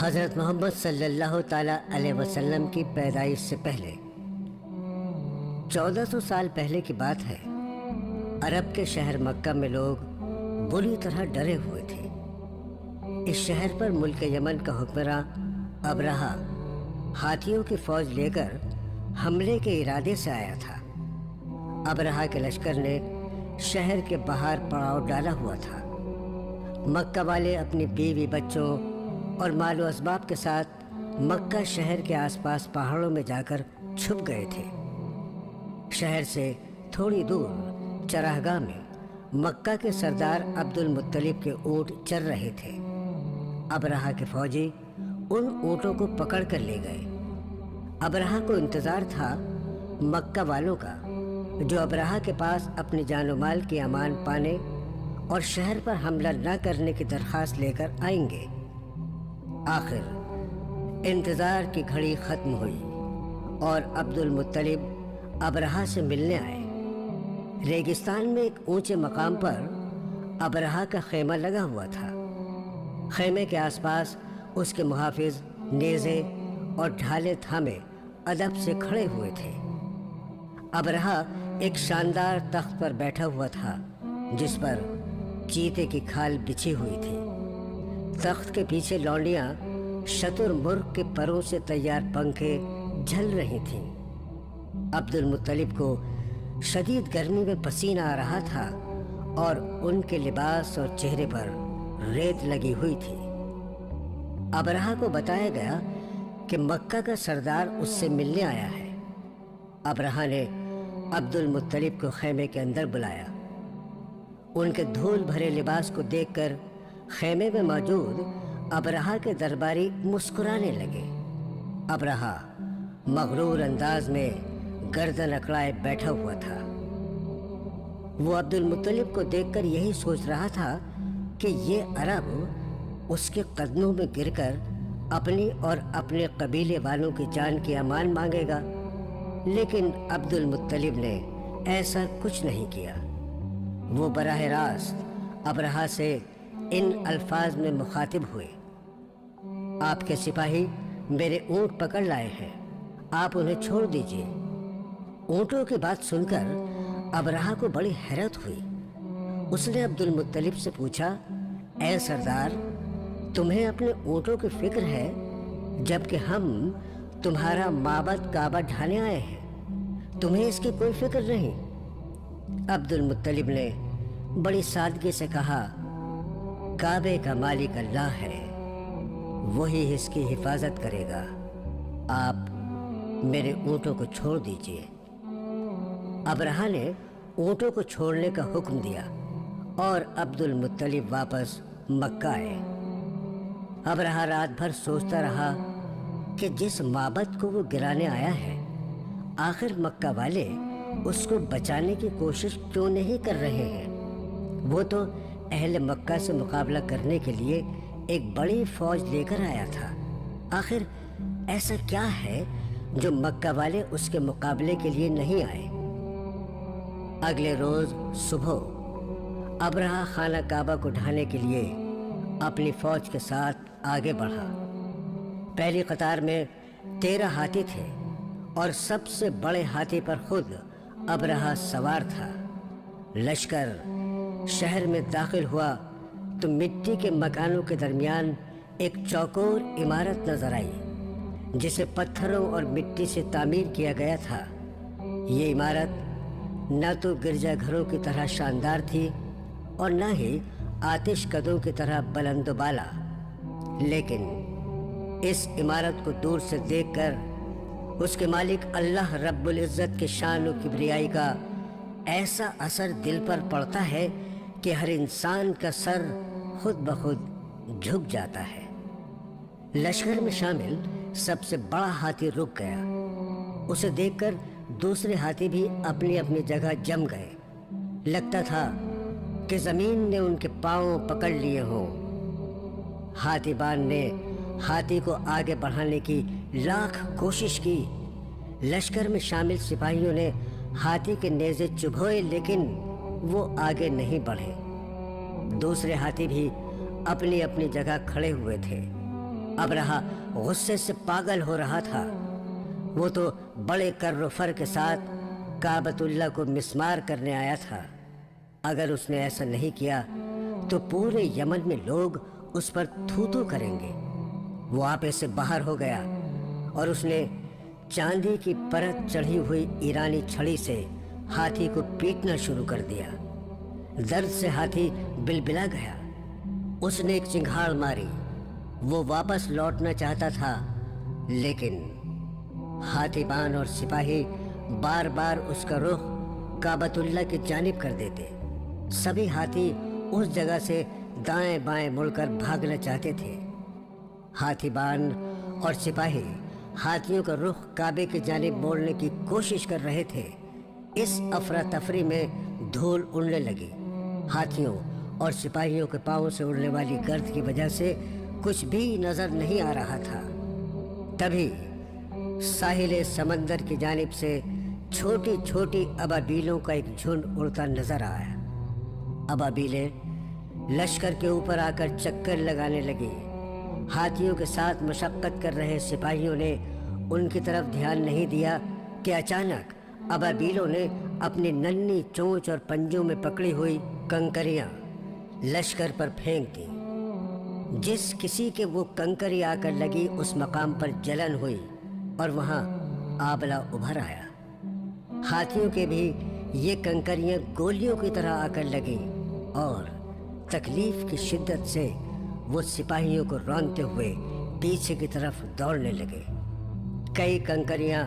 حضرت محمد صلی اللہ تعالیٰ علیہ وسلم کی پیدائش سے پہلے 1400 سال پہلے کی بات ہے۔ عرب کے شہر مکہ میں لوگ بری طرح ڈرے ہوئے تھے۔ اس شہر پر ملک یمن کا حکمراں ابرہہ ہاتھیوں کی فوج لے کر حملے کے ارادے سے آیا تھا۔ ابرہہ کے لشکر نے شہر کے باہر پڑاؤ ڈالا ہوا تھا۔ مکہ والے اپنی بیوی بچوں اور مال و اسباب کے ساتھ مکہ شہر کے آس پاس پہاڑوں میں جا کر چھپ گئے تھے۔ شہر سے تھوڑی دور چراگاہ میں مکہ کے سردار عبد المطلب کے اونٹ چر رہے تھے۔ ابرہہ کے فوجی ان اونٹوں کو پکڑ کر لے گئے۔ ابرہہ کو انتظار تھا مکہ والوں کا، جو ابرہہ کے پاس اپنی جان و مال کی امان پانے اور شہر پر حملہ نہ کرنے کی درخواست لے کر آئیں گے۔ آخر انتظار کی گھڑی ختم ہوئی اور عبد المطلب ابرہہ سے ملنے آئے۔ ریگستان میں ایک اونچے مقام پر ابرہہ کا خیمہ لگا ہوا تھا۔ خیمے کے آس پاس اس کے محافظ نیزے اور ڈھالے تھامے ادب سے کھڑے ہوئے تھے۔ ابرہہ ایک شاندار تخت پر بیٹھا ہوا تھا جس پر چیتے کی کھال بچھی ہوئی تھی۔ تخت کے پیچھے لونڈیاں شتر مرغ کے پروں سے تیار پنکھے جھل رہی تھیں۔ عبد المطلب کو شدید گرمی میں پسینہ آ رہا تھا اور ان کے لباس اور چہرے پر ریت لگی ہوئی تھی۔ ابرہہ کو بتایا گیا کہ مکہ کا سردار اس سے ملنے آیا ہے۔ ابرہہ نے عبد المطلب کو خیمے کے اندر بلایا۔ ان کے دھول بھرے لباس کو دیکھ کر خیمے میں موجود ابرہہ کے درباری مسکرانے لگے۔ ابرہہ مغرور انداز میں گردن اکڑائے بیٹھا ہوا تھا۔ وہ عبد المطلب کو دیکھ کر یہی سوچ رہا تھا کہ یہ عرب اس کے قدموں میں گر کر اپنی اور اپنے قبیلے والوں کی جان کی امان مانگے گا، لیکن عبد المطلب نے ایسا کچھ نہیں کیا۔ وہ براہ راست ابرہہ سے ان الفاظ میں مخاطب ہوئے: آپ کے سپاہی میرے اونٹ پکڑ لائے ہیں، آپ انہیں چھوڑ دیجیے۔ اونٹوں کی بات سن کر ابرہہ کو بڑی حیرت ہوئی۔ اس نے عبد المطلب سے پوچھا: اے سردار، تمہیں اپنے اونٹوں کی فکر ہے جبکہ ہم تمہارا معبد کعبہ ڈھانے آئے ہیں، تمہیں اس کی کوئی فکر نہیں؟ عبد المطلب نے بڑی سادگی سے کہا: کعبے کا مالک اللہ ہے، وہی اس کی حفاظت کرے گا، آپ میرے اونٹوں کو چھوڑ دیجیے۔ ابرہہ نے اونٹوں کو چھوڑنے کا حکم دیا اور عبد المطلب واپس مکہ آئے۔ ابرہہ رات بھر سوچتا رہا کہ جس معبد کو وہ گرانے آیا ہے، آخر مکہ والے اس کو بچانے کی کوشش کیوں نہیں کر رہے ہیں؟ وہ تو اہل مکہ سے مقابلہ کرنے کے لیے ایک بڑی فوج لے کر آیا تھا۔ آخر ایسا کیا ہے جو مکہ والے اس کے مقابلے کے لیے نہیں آئے؟ اگلے روز صبح ابرہہ خانہ کعبہ کو ڈھانے کے لیے اپنی فوج کے ساتھ آگے بڑھا۔ پہلی قطار میں 13 ہاتھی تھے اور سب سے بڑے ہاتھی پر خود ابرہہ سوار تھا۔ لشکر شہر میں داخل ہوا تو مٹی کے مکانوں کے درمیان ایک چوکور عمارت نظر آئی جسے پتھروں اور مٹی سے تعمیر کیا گیا تھا۔ یہ عمارت نہ تو گرجا گھروں کی طرح شاندار تھی اور نہ ہی آتش کدوں کی طرح بلند و بالا، لیکن اس عمارت کو دور سے دیکھ کر اس کے مالک اللہ رب العزت کے شان و کبریائی کا ایسا اثر دل پر پڑتا ہے کہ ہر انسان کا سر خود بخود جھک جاتا ہے۔ لشکر میں شامل سب سے بڑا ہاتھی رک گیا۔ اسے دیکھ کر دوسرے ہاتھی بھی اپنی اپنی جگہ جم گئے۔ لگتا تھا کہ زمین نے ان کے پاؤں پکڑ لیے ہوں۔ ہاتھی بان نے ہاتھی کو آگے بڑھانے کی لاکھ کوشش کی۔ لشکر میں شامل سپاہیوں نے ہاتھی کے نیزے چبھوئے لیکن وہ آگے نہیں بڑھے۔ دوسرے ہاتھی بھی اپنی اپنی جگہ کھڑے ہوئے تھے۔ अबरहा गुस्से से पागल हो रहा था। वो तो बड़े कर्र-फर के साथ काबतुल्लाह को मिस्मार करने आया था। अगर उसने ऐसा नहीं किया तो पूरे यमन में लोग उस पर थू-थू करेंगे। वो आपे से बाहर हो गया और उसने चांदी की परत चढ़ी हुई ईरानी छड़ी से हाथी को पीटना शुरू कर दिया। दर्द से हाथी बिलबिला गया। उसने एक चिंगाड़ मारी। वो वापस लौटना चाहता था, लेकिन हाथीबान और सिपाही बार बार उसका रुख काबतुल्लाह की जानिब कर देते। सभी हाथी उस जगह से दाएं बाएं मुड़कर भागना चाहते थे। हाथीबान और सिपाही हाथियों का रुख काबे की जानिब मोड़ने की कोशिश कर रहे थे। इस अफरा तफरी में धूल उड़ने लगी। हाथियों और सिपाहियों के पांवों से उड़ने वाली गर्द की वजह से कुछ भी नजर नहीं आ रहा था। तभी साहिल समंदर की जानिब से छोटी छोटी अबाबीलों का एक झुंड उड़ता नजर आया। अबाबीलें लश्कर के ऊपर आकर चक्कर लगाने लगी। हाथियों के साथ मशक्कत कर रहे सिपाहियों ने उनकी तरफ ध्यान नहीं दिया कि अचानक अबाबीलों ने अपनी नन्ही चोंच और पंजों में पकड़ी हुई कंकरियां लश्कर पर फेंक दी। जिस किसी के वो कंकरी आकर लगी उस मकाम पर जलन हुई और वहां आबला उभर आया। हाथियों के भी ये कंकरियां गोलियों की तरह आकर लगी और तकलीफ की शिद्दत से वो सिपाहियों को रौंदते हुए पीछे की तरफ दौड़ने लगे। कई कंकरियां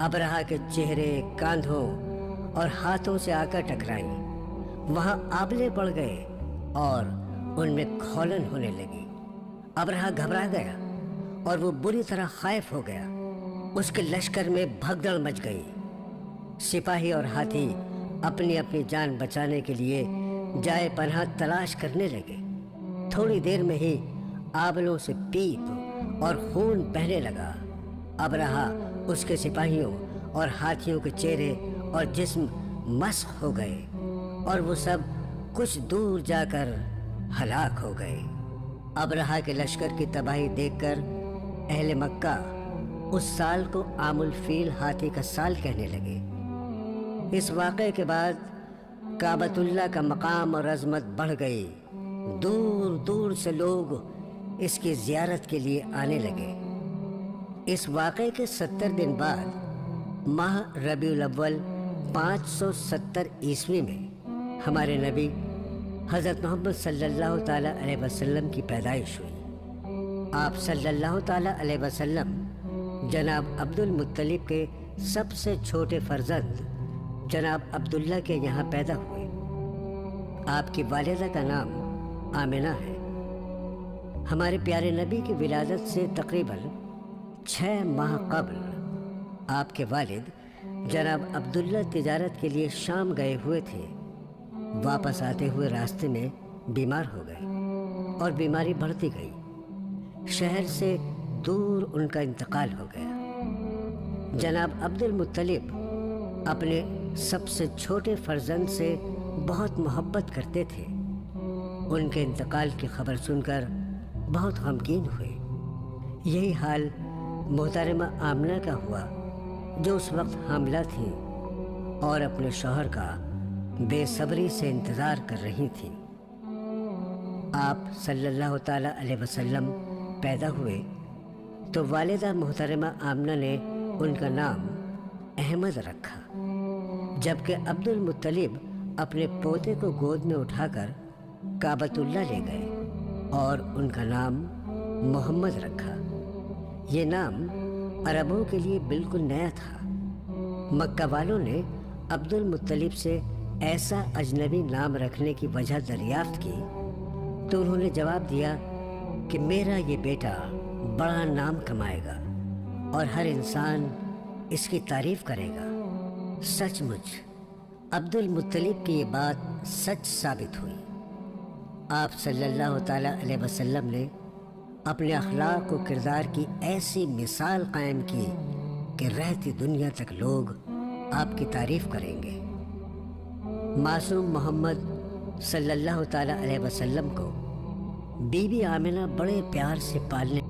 अबरहा के चेहरे, कांधों और हाथों से आकर टकराईं। वहां आबले पड़ गए और उनमें खौलन होने लगी। अबरहा घबरा गया और वो बुरी तरह खौफ हो गया। उसके लश्कर में भगदड़ मच गई। सिपाही और हाथी अपनी अपनी जान बचाने के लिए जाए पनाह तलाश करने लगे। थोड़ी देर में ही आबलों से पीप और खून बहने लगा। अबरहा, उसके सिपाहियों और हाथियों के चेहरे और जिस्म मस्ख हो गए और वो सब कुछ दूर जाकर हलाक हो गए। अबरहा के लश्कर की तबाही देखकर अहले मक्का उस साल को आमुल फील हाथी का साल कहने लगे। इस वाक़े के बाद काबतुल्लाह का मकाम और अजमत बढ़ गई। दूर दूर से लोग इसकी ज़ियारत के लिए आने लगे। इस वाक़े के 70 दिन बाद माह रबीउल अव्वल 570 ईस्वी में हमारे नबी हज़रत मोहम्मद सल्लल्लाहु ताला अलैहि वसल्लम की पैदाइश हुई। आप सल्लल्लाहु ताला अलैहि वसल्लम जनाब अब्दुल मुत्तलिब के सबसे छोटे फर्जंद जनाब अब्दुल्ला के यहाँ पैदा हुए। आपकी वालिदा का नाम आमिना है। हमारे प्यारे नबी की विलादत से तकरीबन 6 माह कबल आपके वालिद जनाब अब्दुल्ला तिजारत के लिए शाम गए हुए थे। वापस आते हुए रास्ते में बीमार हो गए और बीमारी बढ़ती गई। शहर से दूर उनका इंतकाल हो गया। जनाब अब्दुल मुत्तलिब अपने सबसे छोटे फर्जंद से बहुत मोहब्बत करते थे। उनके इंतकाल की खबर सुनकर बहुत गमगीन हुए। यही हाल मोहतरमा आमना का हुआ, जो उस वक्त हामिला थी और अपने शौहर का बेसब्री से इंतज़ार कर रही थी। आप सल्लल्लाहु ताला अलैहि वसल्लम पैदा हुए तो वालिदा मोहतरमा आमना ने उनका नाम अहमद रखा, जबकि अब्दुल मुत्तलिब अपने पोते को गोद में उठाकर काबतुल्लाह ले गए और उनका नाम मोहम्मद रखा। ये नाम अरबों के लिए बिल्कुल नया था। मक्का वालों ने अब्दुल मुत्तलिब से ऐसा अजनबी नाम रखने की वजह दरियाफ्त की तो उन्होंने जवाब दिया कि मेरा ये बेटा बड़ा नाम कमाएगा और हर इंसान इसकी तारीफ करेगा। सचमुच अब्दुल मुत्तलिब की ये बात सच साबित हुई। आप सल्लल्लाहु ताला अलैहि वसल्लम ने अपने अखलाक व किरदार की ऐसी मिसाल कायम की कि रहती दुनिया तक लोग आपकी तारीफ करेंगे। मासूम मोहम्मद सल्लल्लाहु ताला अलैहि वसल्लम को बीबी आमिना बड़े प्यार से पालने